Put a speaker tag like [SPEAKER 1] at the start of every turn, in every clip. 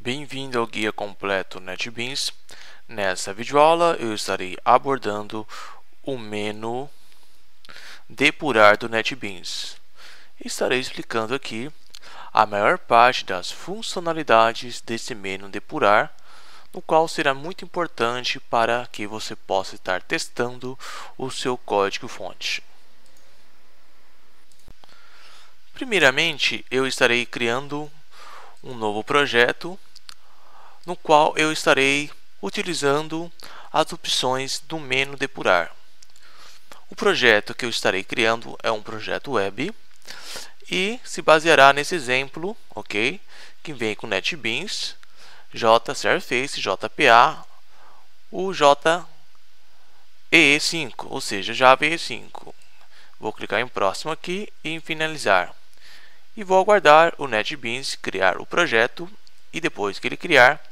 [SPEAKER 1] Bem-vindo ao Guia Completo NetBeans. Nessa videoaula eu estarei abordando o menu Depurar do NetBeans. Estarei explicando aqui a maior parte das funcionalidades desse menu Depurar, no qual será muito importante para que você possa estar testando o seu código-fonte. Primeiramente, eu estarei criando um novo projeto no qual eu estarei utilizando as opções do menu Depurar. O projeto que eu estarei criando é um projeto web e se baseará nesse exemplo, ok? Que vem com NetBeans, JSerface, JPA, o JEE5, ou seja, Java EE5. Vou clicar em próximo aqui e em finalizar. E vou aguardar o NetBeans criar o projeto e depois que ele criar,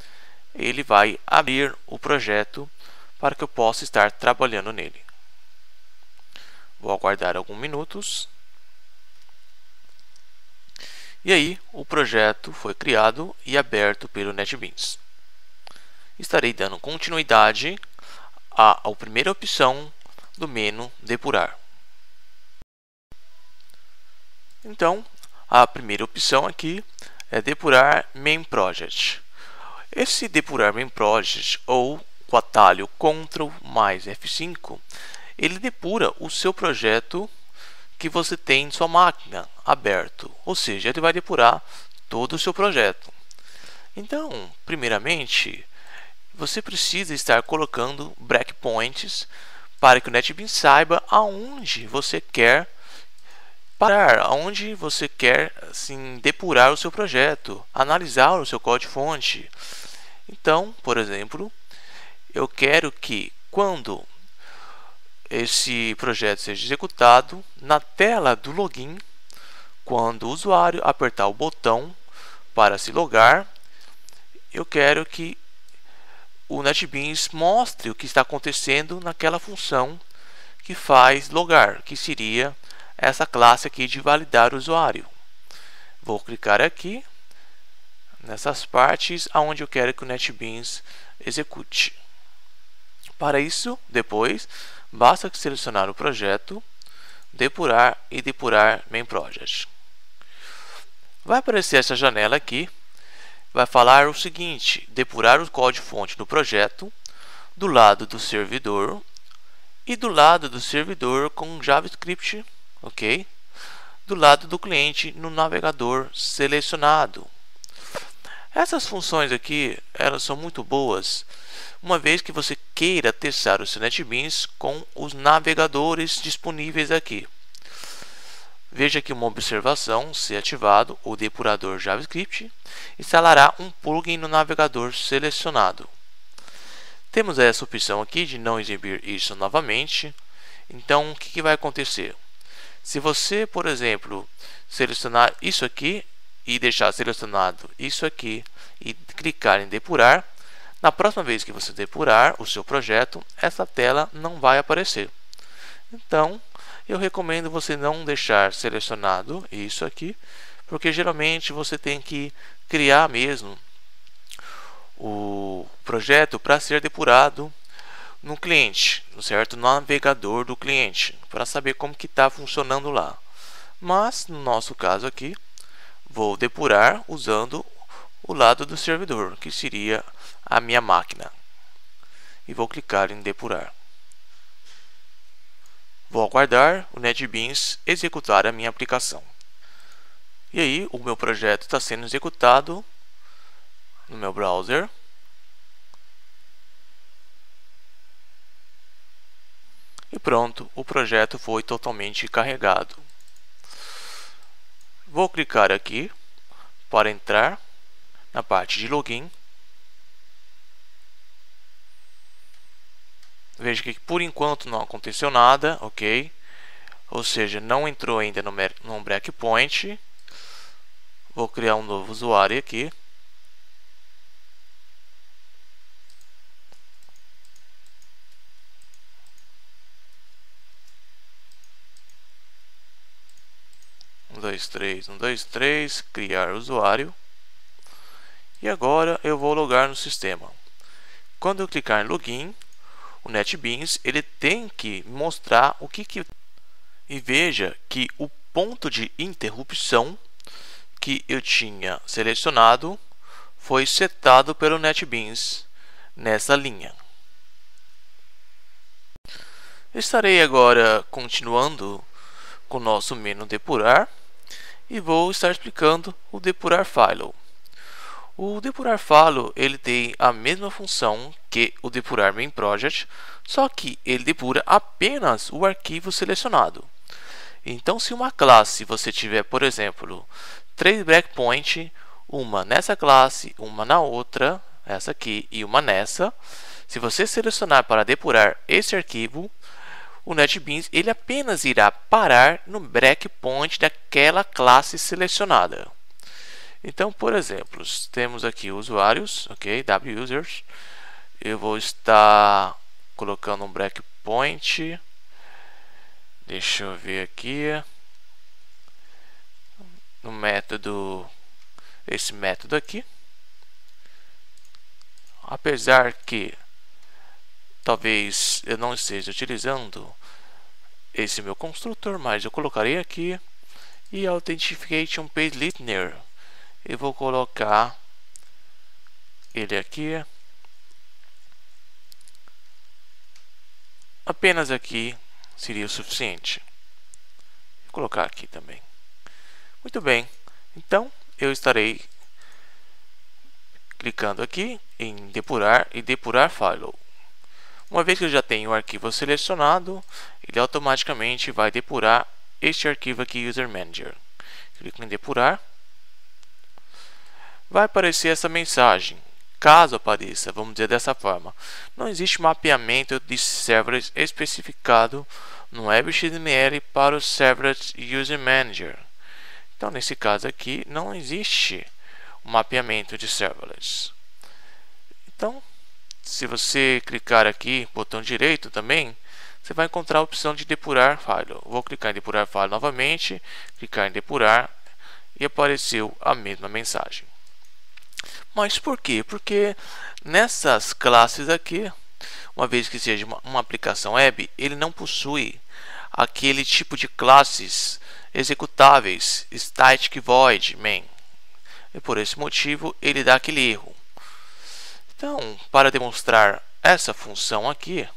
[SPEAKER 1] ele vai abrir o projeto para que eu possa estar trabalhando nele. Vou aguardar alguns minutos. E aí, o projeto foi criado e aberto pelo NetBeans. Estarei dando continuidade à primeira opção do menu Depurar. Então, a primeira opção aqui é Depurar Main Project. Esse Depurar Main Project, ou com o atalho Ctrl mais F5, ele depura o seu projeto que você tem em sua máquina aberto, ou seja, ele vai depurar todo o seu projeto. Então, primeiramente, você precisa estar colocando breakpoints para que o NetBeans saiba aonde você quer parar, aonde você quer assim, depurar o seu projeto, analisar o seu código-fonte. Então, por exemplo, eu quero que quando esse projeto seja executado, na tela do login, quando o usuário apertar o botão para se logar, eu quero que o NetBeans mostre o que está acontecendo naquela função que faz logar, que seria essa classe aqui de validar o usuário. Vou clicar aqui nessas partes onde eu quero que o NetBeans execute. Para isso, depois, basta selecionar o projeto, depurar e depurar Main Project. Vai aparecer essa janela aqui, vai falar o seguinte: depurar o código-fonte do projeto do lado do servidor e do lado do servidor com JavaScript, ok? Do lado do cliente no navegador selecionado. Essas funções aqui, elas são muito boas, uma vez que você queira testar o seu NetBeans com os navegadores disponíveis aqui. Veja aqui uma observação: se ativado o depurador JavaScript, instalará um plugin no navegador selecionado. Temos essa opção aqui de não exibir isso novamente. Então, o que vai acontecer? Se você, por exemplo, selecionar isso aqui e deixar selecionado isso aqui e clicar em depurar, na próxima vez que você depurar o seu projeto, essa tela não vai aparecer. Então, eu recomendo você não deixar selecionado isso aqui, porque geralmente você tem que criar mesmo o projeto para ser depurado no cliente, certo? No navegador do cliente, para saber como que está funcionando lá. Mas, no nosso caso aqui, vou depurar usando o lado do servidor, que seria a minha máquina. E vou clicar em depurar. Vou aguardar o NetBeans executar a minha aplicação. E aí, o meu projeto está sendo executado no meu browser. E pronto, o projeto foi totalmente carregado. Vou clicar aqui para entrar na parte de login. Veja que por enquanto não aconteceu nada, ok? Ou seja, não entrou ainda no breakpoint. Vou criar um novo usuário aqui. Um, dois, três, criar usuário. E agora eu vou logar no sistema. Quando eu clicar em login, o NetBeans ele tem que mostrar o que e veja que o ponto de interrupção que eu tinha selecionado foi setado pelo NetBeans nessa linha. Estarei agora continuando com o nosso menu depurar e vou estar explicando o depurar file. O depurar file ele tem a mesma função que o depurar main project, só que ele depura apenas o arquivo selecionado. Então, se uma classe você tiver, por exemplo, 3 breakpoints, uma nessa classe, uma na outra, essa aqui e uma nessa, se você selecionar para depurar esse arquivo, o NetBeans ele apenas irá parar no breakpoint daquela classe selecionada. Então, por exemplo, temos aqui usuários, ok, wusers. Eu vou estar colocando um breakpoint. Deixa eu ver aqui no método, esse método aqui. Apesar que talvez eu não esteja utilizando esse meu construtor, mas eu colocarei aqui e authentication page listener. Eu vou colocar ele aqui, apenas aqui seria o suficiente. Vou colocar aqui também. Muito bem, então eu estarei clicando aqui em depurar e depurar file. Uma vez que eu já tenho o arquivo selecionado, ele automaticamente vai depurar este arquivo aqui, user manager. Clico em depurar. Vai aparecer essa mensagem. Caso apareça, vamos dizer dessa forma, não existe mapeamento de servers especificado no WebXML para o Servlet User Manager. Então, nesse caso aqui, não existe um mapeamento de servlets. Então, se você clicar aqui, botão direito também, você vai encontrar a opção de depurar file. Vou clicar em depurar file novamente, clicar em depurar e apareceu a mesma mensagem. Mas por quê? Porque nessas classes aqui, uma vez que seja uma aplicação web, ele não possui aquele tipo de classes executáveis, static void main. E por esse motivo ele dá aquele erro. Então, para demonstrar essa função aqui,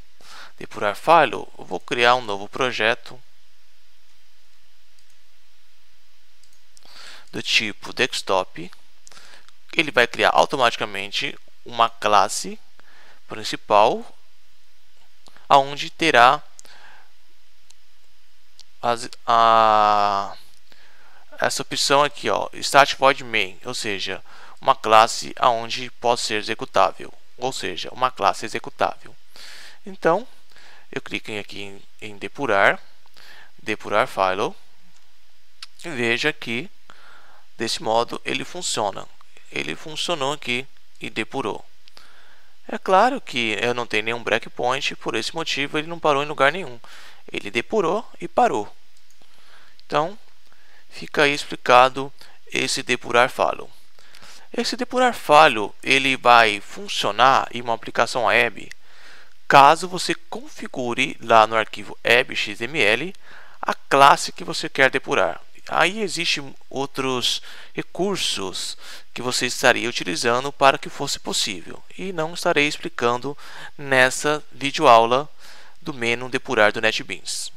[SPEAKER 1] depurar file, eu vou criar um novo projeto do tipo desktop. Ele vai criar automaticamente uma classe principal, aonde terá essa opção aqui, ó, Start Void Main, ou seja, uma classe aonde pode ser executável, ou seja, uma classe executável. Então, eu clico aqui em depurar, depurar file, e veja que desse modo ele funciona. Ele funcionou aqui e depurou. É claro que eu não tenho nenhum breakpoint, por esse motivo ele não parou em lugar nenhum. Ele depurou e parou. Então, fica aí explicado esse depurar file. Esse depurar file ele vai funcionar em uma aplicação web caso você configure lá no arquivo web.xml a classe que você quer depurar. Aí existem outros recursos que você estaria utilizando para que fosse possível, e não estarei explicando nessa videoaula do menu depurar do NetBeans.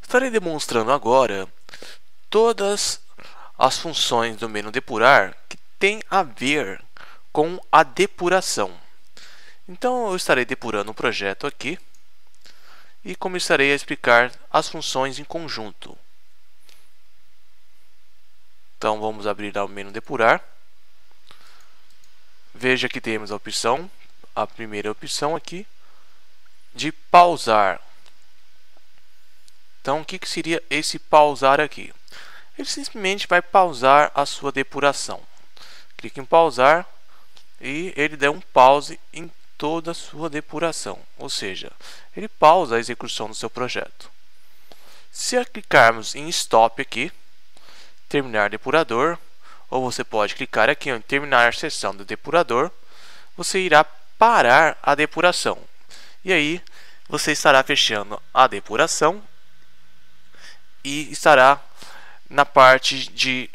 [SPEAKER 1] Estarei demonstrando agora todas as funções do menu depurar que tem a ver com a depuração. Então eu estarei depurando um projeto aqui e começarei a explicar as funções em conjunto. Então vamos abrir lá o menu depurar. Veja que temos a opção, a primeira opção aqui, de pausar. Então o que seria esse pausar aqui? Ele simplesmente vai pausar a sua depuração. Clique em pausar e ele dá um pause em toda a sua depuração, ou seja, ele pausa a execução do seu projeto. Se clicarmos em stop aqui, terminar depurador, ou você pode clicar aqui em terminar a sessão do depurador. Você irá parar a depuração. E aí você estará fechando a depuração e estará na parte de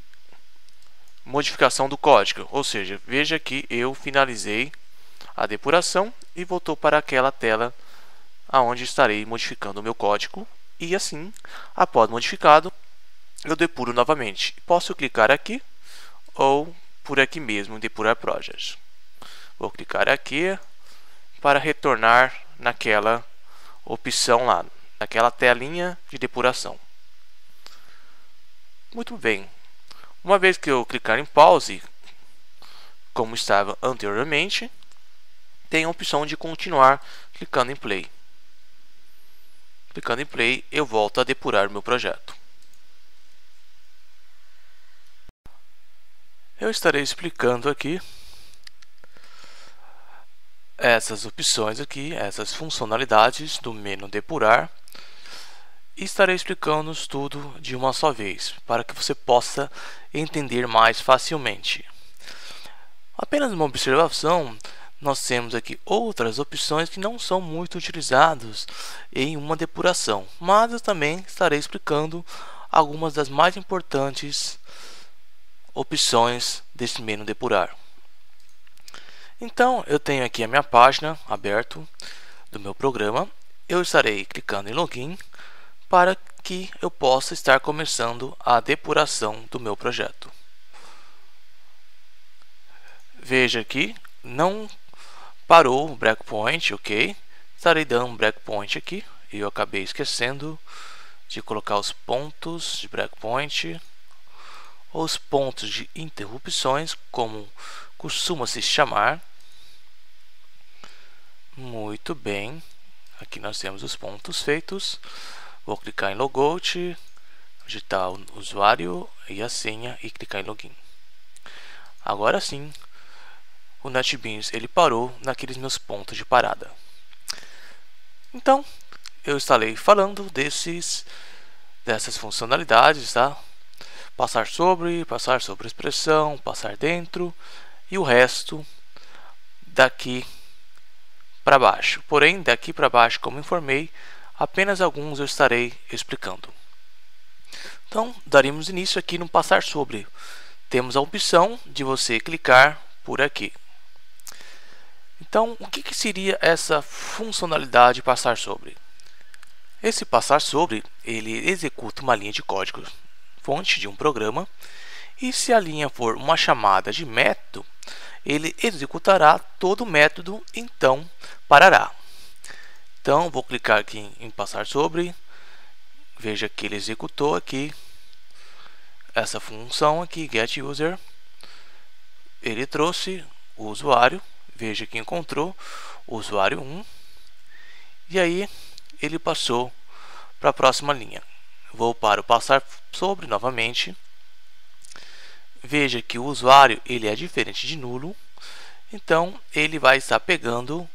[SPEAKER 1] modificação do código. Ou seja, veja que eu finalizei a depuração e voltou para aquela tela aonde estarei modificando o meu código. E assim, após modificado, eu depuro novamente. Posso clicar aqui ou por aqui mesmo em Depurar Project. Vou clicar aqui para retornar naquela opção lá, naquela telinha de depuração. Muito bem. Uma vez que eu clicar em pause, como estava anteriormente, tem a opção de continuar clicando em play. Clicando em play, eu volto a depurar o meu projeto. Eu estarei explicando aqui essas opções aqui, essas funcionalidades do menu depurar, e estarei explicando tudo de uma só vez, para que você possa entender mais facilmente. Apenas uma observação, nós temos aqui outras opções que não são muito utilizadas em uma depuração, mas eu também estarei explicando algumas das mais importantes opções desse menu depurar. Então eu tenho aqui a minha página aberta do meu programa. Eu estarei clicando em login para que eu possa estar começando a depuração do meu projeto. Veja aqui, não parou o breakpoint, ok? Estarei dando um breakpoint aqui e eu acabei esquecendo de colocar os pontos de breakpoint, os pontos de interrupções, como costuma se chamar. Muito bem, aqui nós temos os pontos feitos. Vou clicar em logout, digitar o usuário e a senha e clicar em login. Agora sim, o NetBeans ele parou naqueles meus pontos de parada. Então, eu estarei falando dessas funcionalidades, tá? Passar sobre expressão, passar dentro e o resto daqui para baixo. Porém, daqui para baixo, como informei, apenas alguns eu estarei explicando. Então, daremos início aqui no passar sobre. Temos a opção de você clicar por aqui. Então, o que seria essa funcionalidade passar sobre? Esse passar sobre, ele executa uma linha de código fonte de um programa, e se a linha for uma chamada de método, ele executará todo o método, então parará. Então vou clicar aqui em passar sobre, veja que ele executou aqui essa função aqui, getUser, ele trouxe o usuário, veja que encontrou o usuário 1, e aí ele passou para a próxima linha. Vou para o passar sobre novamente. Veja que o usuário ele é diferente de nulo, então ele vai estar pegando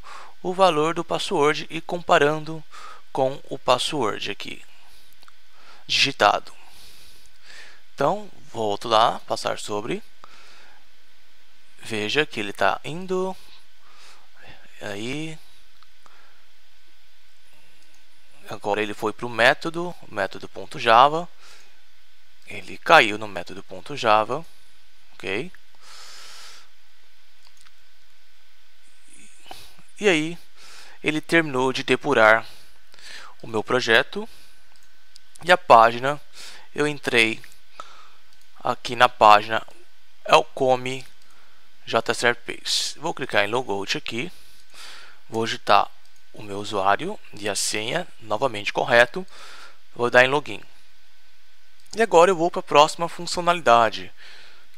[SPEAKER 1] o valor do password e comparando com o password aqui digitado. Então volto lá, passar sobre, veja que ele está indo aí. Agora ele foi para o método.java, ele caiu no método.java, ok? E aí ele terminou de depurar o meu projeto e a página, eu entrei aqui na página Welcome JSerpPace. Vou clicar em logout aqui, vou digitar o meu usuário e a senha novamente correto, vou dar em login. E agora eu vou para a próxima funcionalidade,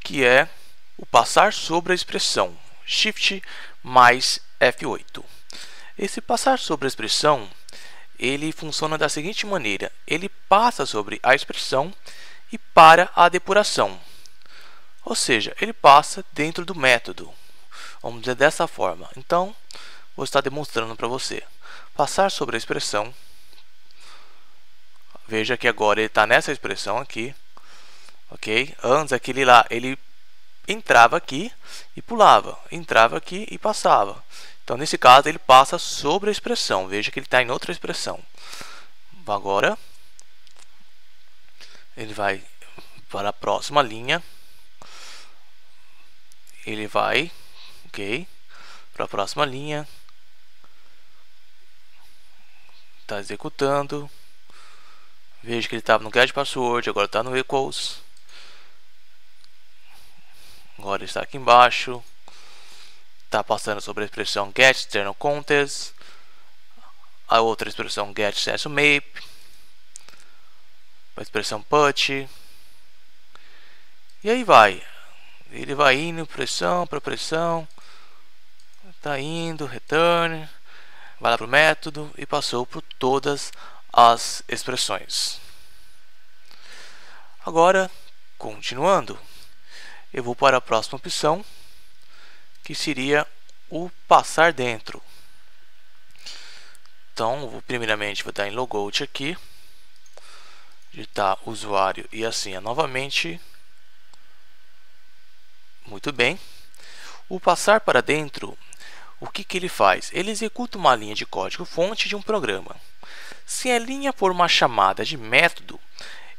[SPEAKER 1] que é o passar sobre a expressão, Shift mais F8. Esse passar sobre a expressão, ele funciona da seguinte maneira: ele passa sobre a expressão e para a depuração, ou seja, ele passa dentro do método, vamos dizer dessa forma. Então vou estar demonstrando para você. Passar sobre a expressão. Veja que agora ele está nessa expressão aqui, ok? Antes aquele lá, ele entrava aqui e pulava, entrava aqui e passava. Então, nesse caso, ele passa sobre a expressão. Veja que ele está em outra expressão. Agora, ele vai para a próxima linha. Ele vai, ok, para a próxima linha. Está executando. Veja que ele estava no getPassword, agora está no equals. Agora ele está aqui embaixo. Está passando sobre a expressão getExternalContents. A outra expressão getSessionMap. A expressão put. E aí vai. Ele vai indo pressão para pressão. Está indo, return. Vai lá para o método e passou por todas as expressões. Agora, continuando, eu vou para a próxima opção, que seria o passar dentro. Então, primeiramente vou dar em logout aqui, digitar usuário e a senha novamente. Muito bem. O passar para dentro, o que ele faz? Ele executa uma linha de código fonte de um programa. Se a linha for uma chamada de método,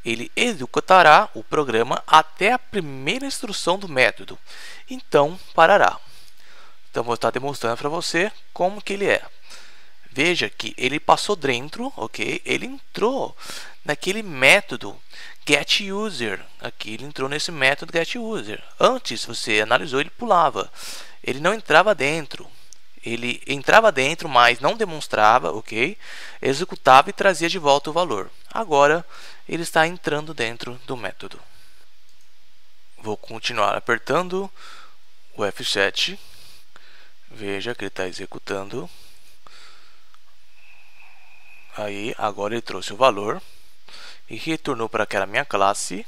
[SPEAKER 1] ele executará o programa até a primeira instrução do método. Então, parará. Então, vou estar demonstrando para você como que ele é. Veja que ele passou dentro, ok? Ele entrou naquele método getUser. Aqui ele entrou nesse método getUser. Antes, você analisou, ele pulava. Ele não entrava dentro. Ele entrava dentro, mas não demonstrava, ok? Executava e trazia de volta o valor. Agora, ele está entrando dentro do método. Vou continuar apertando o F7. Veja que ele está executando. Aí, agora ele trouxe o valor e retornou para aquela minha classe.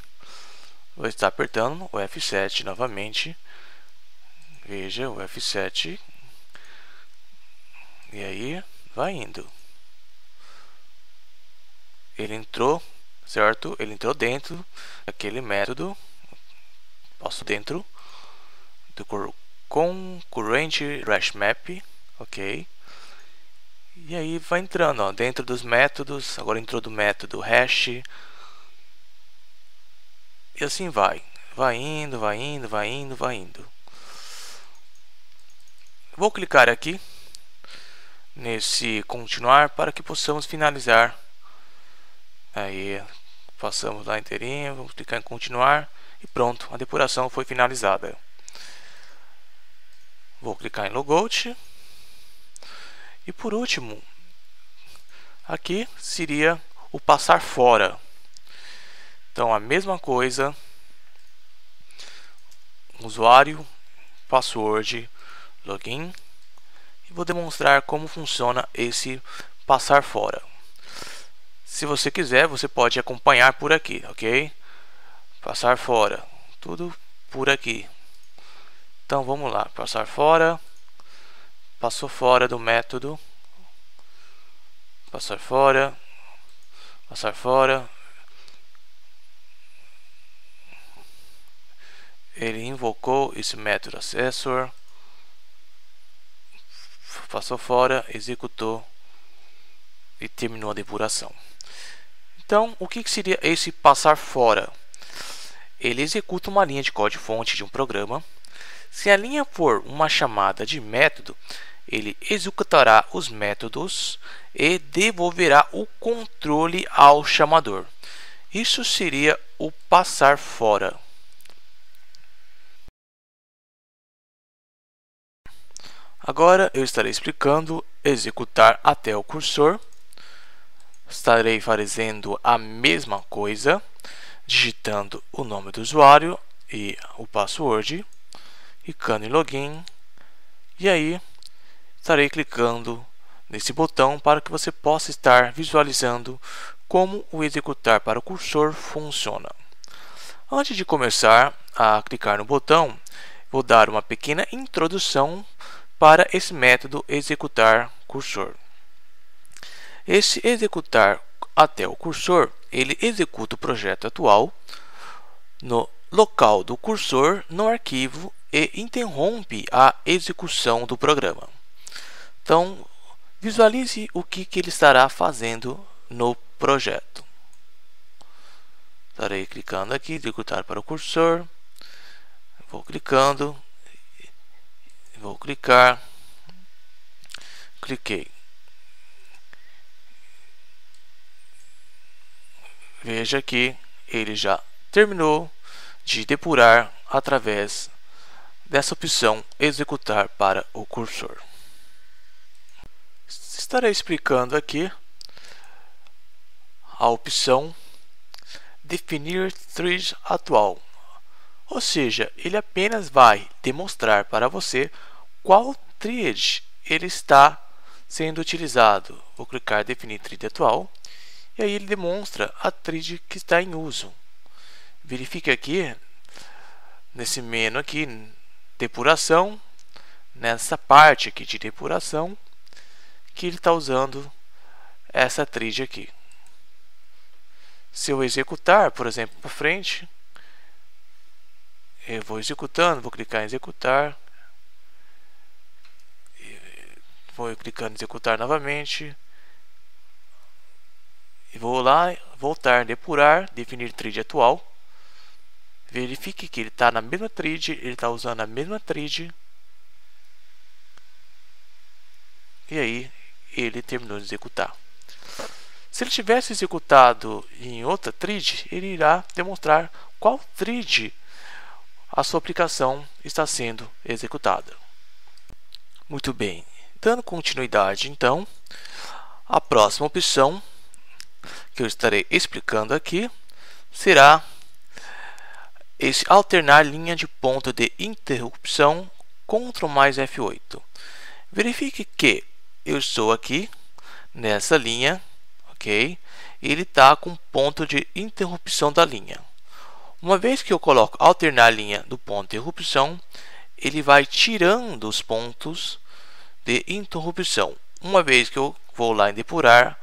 [SPEAKER 1] Vou estar apertando o F7 novamente. Veja o F7. E aí, vai indo. Ele entrou, certo? Ele entrou dentro daquele método. Passo dentro do concurrent hashMap, ok? E aí vai entrando, ó, dentro dos métodos. Agora entrou do método hash. E assim vai. Vai indo, vai indo, vai indo, vai indo. Vou clicar aqui nesse continuar para que possamos finalizar. Aí passamos lá inteirinho, vamos clicar em continuar e pronto, a depuração foi finalizada. Vou clicar em logout e por último aqui seria o passar fora. Então a mesma coisa, usuário, password, login. Vou demonstrar como funciona esse passar fora. Se você quiser, você pode acompanhar por aqui, ok? Passar fora, tudo por aqui. Então vamos lá, passar fora. Passou fora do método. Passar fora. Passar fora. Ele invocou esse método accessor. Passou fora, executou e terminou a depuração. Então, o que seria esse passar fora? Ele executa uma linha de código-fonte de um programa. Se a linha for uma chamada de método, ele executará os métodos e devolverá o controle ao chamador. Isso seria o passar fora. Agora eu estarei explicando executar até o cursor. Estarei fazendo a mesma coisa, digitando o nome do usuário e o password, clicando em login, e aí estarei clicando nesse botão para que você possa estar visualizando como o executar para o cursor funciona. Antes de começar a clicar no botão, vou dar uma pequena introdução para esse método executar cursor. Esse executar até o cursor, ele executa o projeto atual no local do cursor no arquivo e interrompe a execução do programa. Então, visualize o que ele estará fazendo no projeto. Estarei clicando aqui, executar para o cursor. Vou clicando, vou clicar, cliquei. Veja que ele já terminou de depurar através dessa opção executar para o cursor. Estarei explicando aqui a opção definir thread atual, ou seja, ele apenas vai demonstrar para você qual thread ele está sendo utilizado. Vou clicar definir thread atual e aí ele demonstra a thread que está em uso. Verifique aqui nesse menu aqui, depuração, nessa parte aqui de depuração, que ele está usando essa thread aqui. Se eu executar, por exemplo, para frente, eu vou executando, vou clicar em executar, vou clicando em executar novamente, e vou lá, voltar, depurar, definir thread atual. Verifique que ele está na mesma thread, ele está usando a mesma thread, e aí ele terminou de executar. Se ele tivesse executado em outra thread, ele irá demonstrar qual thread a sua aplicação está sendo executada. Muito bem, dando continuidade então, a próxima opção que eu estarei explicando aqui será esse alternar linha de ponto de interrupção Ctrl mais F8. Verifique que eu estou aqui nessa linha, ok? Ele está com ponto de interrupção da linha. Uma vez que eu coloco alternar linha do ponto de interrupção, ele vai tirando os pontos de interrupção. Uma vez que eu vou lá em depurar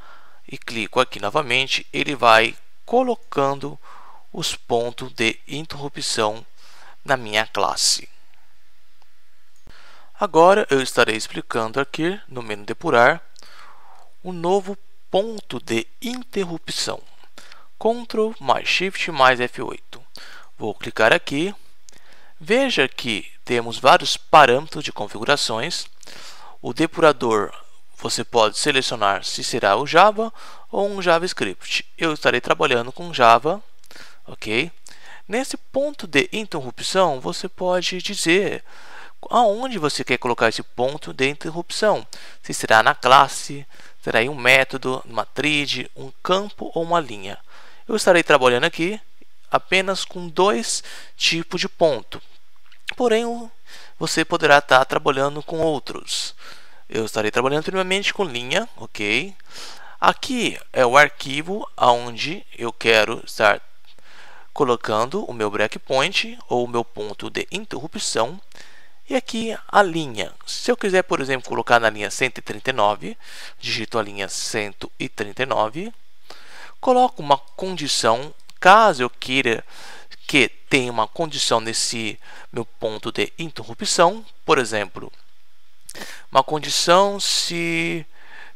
[SPEAKER 1] e clico aqui novamente, ele vai colocando os pontos de interrupção na minha classe. Agora eu estarei explicando aqui no menu depurar o novo ponto de interrupção. Ctrl mais Shift mais F8. Vou clicar aqui. Veja que temos vários parâmetros de configurações. O depurador você pode selecionar se será o Java ou um JavaScript. Eu estarei trabalhando com Java, ok? Nesse ponto de interrupção você pode dizer aonde você quer colocar esse ponto de interrupção. Se será na classe, será em um método, uma thread, um campo ou uma linha. Eu estarei trabalhando aqui apenas com dois tipos de ponto. Porém, você poderá estar trabalhando com outros. Eu estarei trabalhando primeiramente com linha, ok? Aqui é o arquivo onde eu quero estar colocando o meu breakpoint ou o meu ponto de interrupção. E aqui a linha. Se eu quiser, por exemplo, colocar na linha 139, digito a linha 139, coloco uma condição, caso eu queira que tenha uma condição nesse meu ponto de interrupção, por exemplo, uma condição se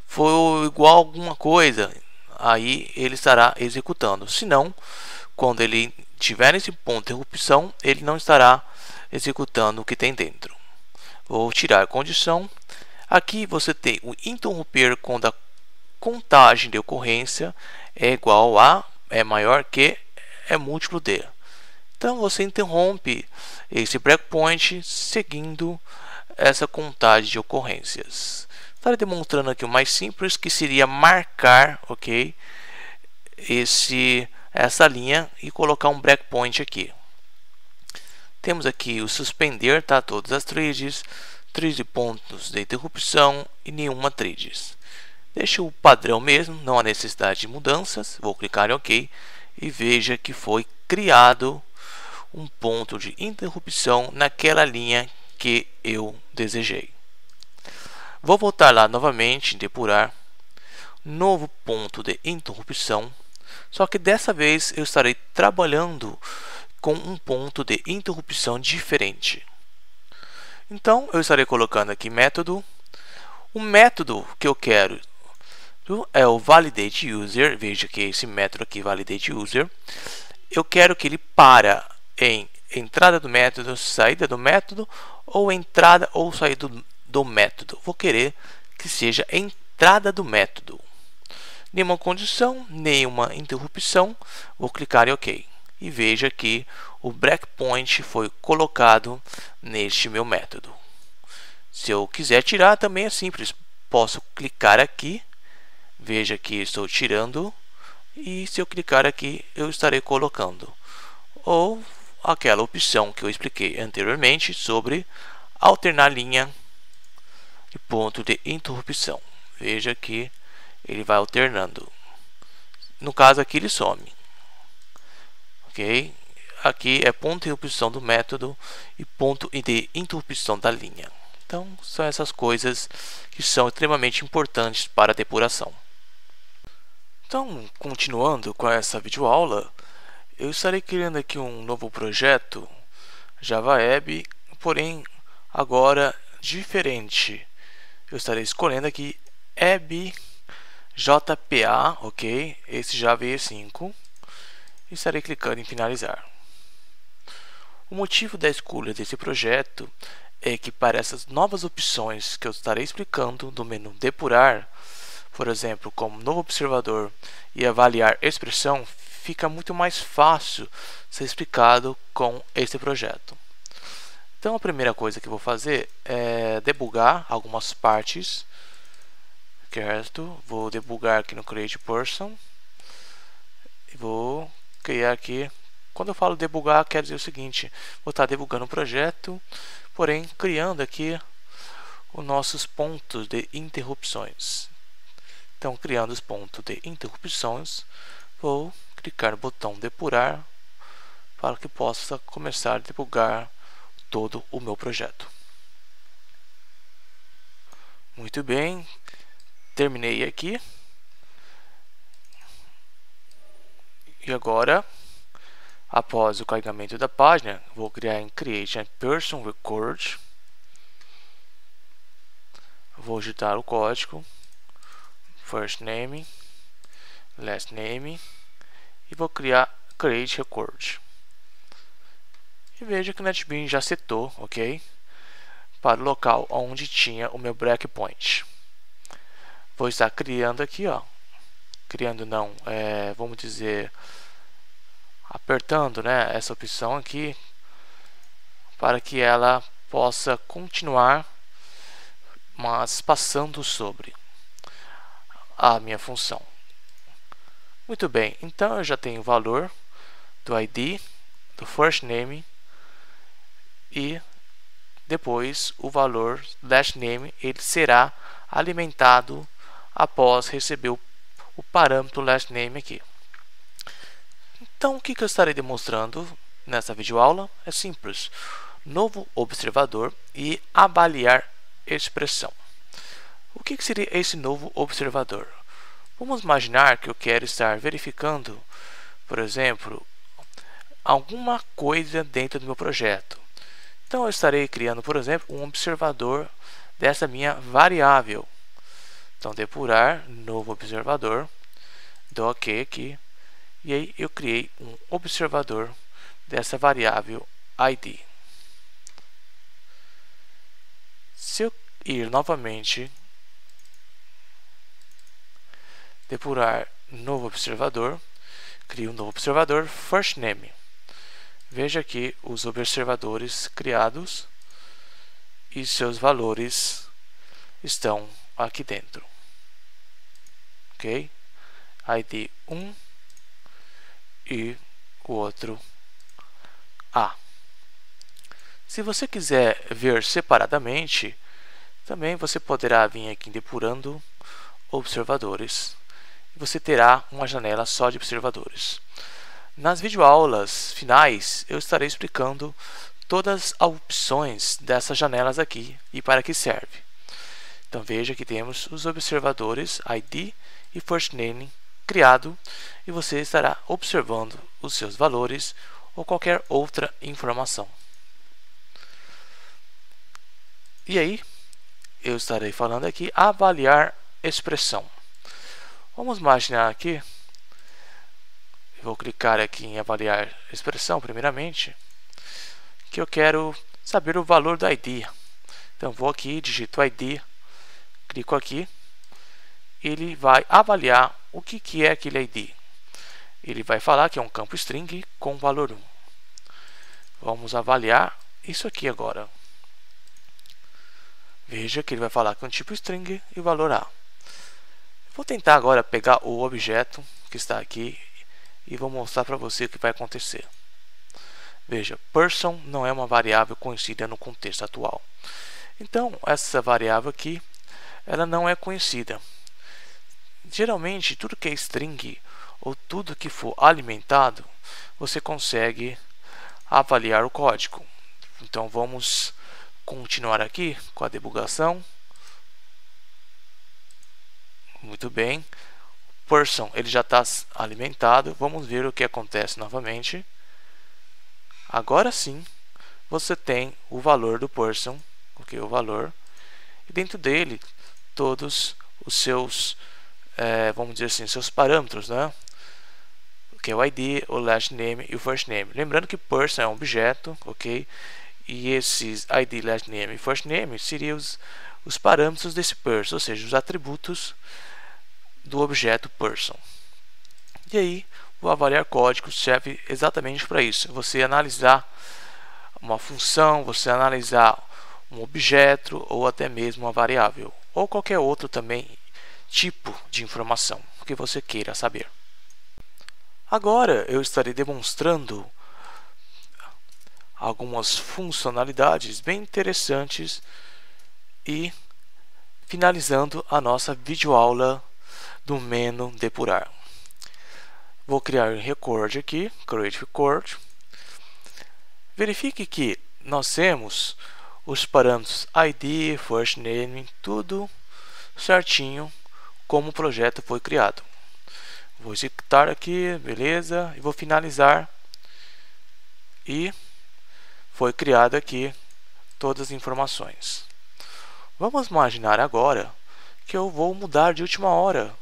[SPEAKER 1] for igual a alguma coisa, aí ele estará executando. Se não, quando ele tiver nesse ponto de interrupção, ele não estará executando o que tem dentro. Vou tirar a condição. Aqui você tem o interromper quando a contagem de ocorrência é igual a, é maior que, é múltiplo de. Então você interrompe esse breakpoint seguindo essa contagem de ocorrências. Estarei demonstrando aqui o mais simples, que seria marcar, ok, essa linha e colocar um breakpoint aqui. Temos aqui o suspender, tá? Todas as threads, de pontos de interrupção e nenhuma threads. Deixa o padrão mesmo, não há necessidade de mudanças. Vou clicar em OK e veja que foi criado um ponto de interrupção naquela linha que eu desejei. Vou voltar lá novamente em depurar, novo ponto de interrupção, só que dessa vez eu estarei trabalhando com um ponto de interrupção diferente. Então, eu estarei colocando aqui método. O método que eu quero é o validate user. Veja que esse método aqui, validate user, eu quero que ele para em entrada do método, saída do método, ou entrada ou saída do método. Vou querer que seja entrada do método. Nenhuma condição, nenhuma interrupção. Vou clicar em OK. E veja que o breakpoint foi colocado neste meu método. Se eu quiser tirar, também é simples. Posso clicar aqui. Veja que estou tirando. E se eu clicar aqui, eu estarei colocando. Ou aquela opção que eu expliquei anteriormente sobre alternar linha e ponto de interrupção. Veja que ele vai alternando. No caso aqui ele some. Ok? Aqui é ponto de interrupção do método e ponto de interrupção da linha. Então são essas coisas que são extremamente importantes para a depuração. Então, continuando com essa videoaula, eu estarei criando aqui um novo projeto Java Web, porém agora diferente. Eu estarei escolhendo aqui Web JPA, ok? Esse Java EE5, e estarei clicando em finalizar. O motivo da escolha desse projeto é que para essas novas opções que eu estarei explicando do menu depurar, por exemplo, como novo observador e avaliar expressão, fica muito mais fácil ser explicado com esse projeto. Então a primeira coisa que eu vou fazer é debugar algumas partes. Certo? Vou debugar aqui no Create Person. E vou criar aqui. Quando eu falo debugar, quer dizer o seguinte: vou estar debugando o projeto, porém criando aqui os nossos pontos de interrupções. Então, criando os pontos de interrupções, vou clicar no botão depurar para que possa começar a debugar todo o meu projeto. Muito bem, terminei aqui. E agora, após o carregamento da página, vou criar em Create a Person Record. Vou digitar o código first name, last name, e vou criar Create Record. E veja que o NetBeans já setou, ok? Para o local onde tinha o meu breakpoint. Vou estar criando aqui, ó. Criando não, vamos dizer, apertando, né, essa opção aqui, para que ela possa continuar, mas passando sobre a minha função. Muito bem, então eu já tenho o valor do ID, do first name e depois o valor last name, ele será alimentado após receber o parâmetro last name aqui. Então o que eu estarei demonstrando nessa videoaula é simples: novo observador e avaliar expressão. O que seria esse novo observador? Vamos imaginar que eu quero estar verificando, por exemplo, alguma coisa dentro do meu projeto. Então eu estarei criando, por exemplo, um observador dessa minha variável. Então depurar, novo observador, dou OK aqui, e aí eu criei um observador dessa variável ID. Se eu ir novamente, depurar, novo observador, crio um novo observador, first name. Veja aqui os observadores criados e seus valores estão aqui dentro. Ok? ID 1 e o outro A. Se você quiser ver separadamente, também você poderá vir aqui em depurando observadores. Você terá uma janela só de observadores. Nas videoaulas finais, eu estarei explicando todas as opções dessas janelas aqui e para que serve. Então veja que temos os observadores ID e first name criado, e você estará observando os seus valores ou qualquer outra informação. E aí, eu estarei falando aqui avaliar expressão. Vamos imaginar aqui, vou clicar aqui em avaliar expressão primeiramente, que eu quero saber o valor do ID. Então vou aqui, digito ID, clico aqui, ele vai avaliar o que é aquele ID. Ele vai falar que é um campo string com valor 1. Vamos avaliar isso aqui agora. Veja que ele vai falar que é um tipo string e o valor A. Vou tentar agora pegar o objeto que está aqui e vou mostrar para você o que vai acontecer. Veja, person não é uma variável conhecida no contexto atual. Então, essa variável aqui, ela não é conhecida. Geralmente, tudo que é string ou tudo que for alimentado, você consegue avaliar o código. Então, vamos continuar aqui com a debugação. Muito bem. Person, ele já está alimentado. Vamos ver o que acontece novamente. Agora sim, você tem o valor do person, ok, o valor, e dentro dele todos os seus, vamos dizer assim, seus parâmetros, né? Que é o ID, o last name e o first name. Lembrando que person é um objeto, ok? E esses ID, last name e first name seriam os parâmetros desse person, ou seja, os atributos do objeto person. E aí, o avaliar código serve exatamente para isso. Você analisar uma função, você analisar um objeto ou até mesmo uma variável ou qualquer outro também tipo de informação que você queira saber. Agora eu estarei demonstrando algumas funcionalidades bem interessantes e finalizando a nossa videoaula do menu depurar. Vou criar um record aqui, create record. Verifique que nós temos os parâmetros ID, first name, tudo certinho como o projeto foi criado. Vou executar aqui, beleza, e vou finalizar. E foi criado aqui todas as informações. Vamos imaginar agora que eu vou mudar de última hora.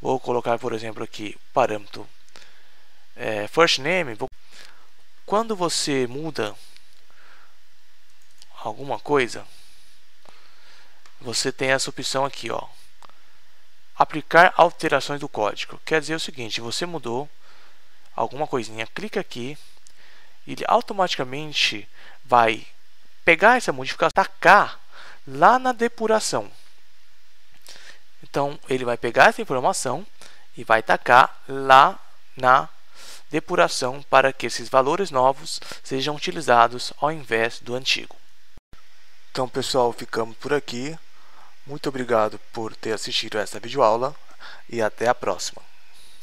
[SPEAKER 1] Vou colocar, por exemplo, aqui o parâmetro first name. Quando você muda alguma coisa, você tem essa opção aqui, ó, aplicar alterações do código. Quer dizer o seguinte, você mudou alguma coisinha, clica aqui, ele automaticamente vai pegar essa modificação, tacar lá na depuração. Então ele vai pegar essa informação e vai tacar lá na depuração para que esses valores novos sejam utilizados ao invés do antigo. Então, pessoal, ficamos por aqui. Muito obrigado por ter assistido essa videoaula e até a próxima.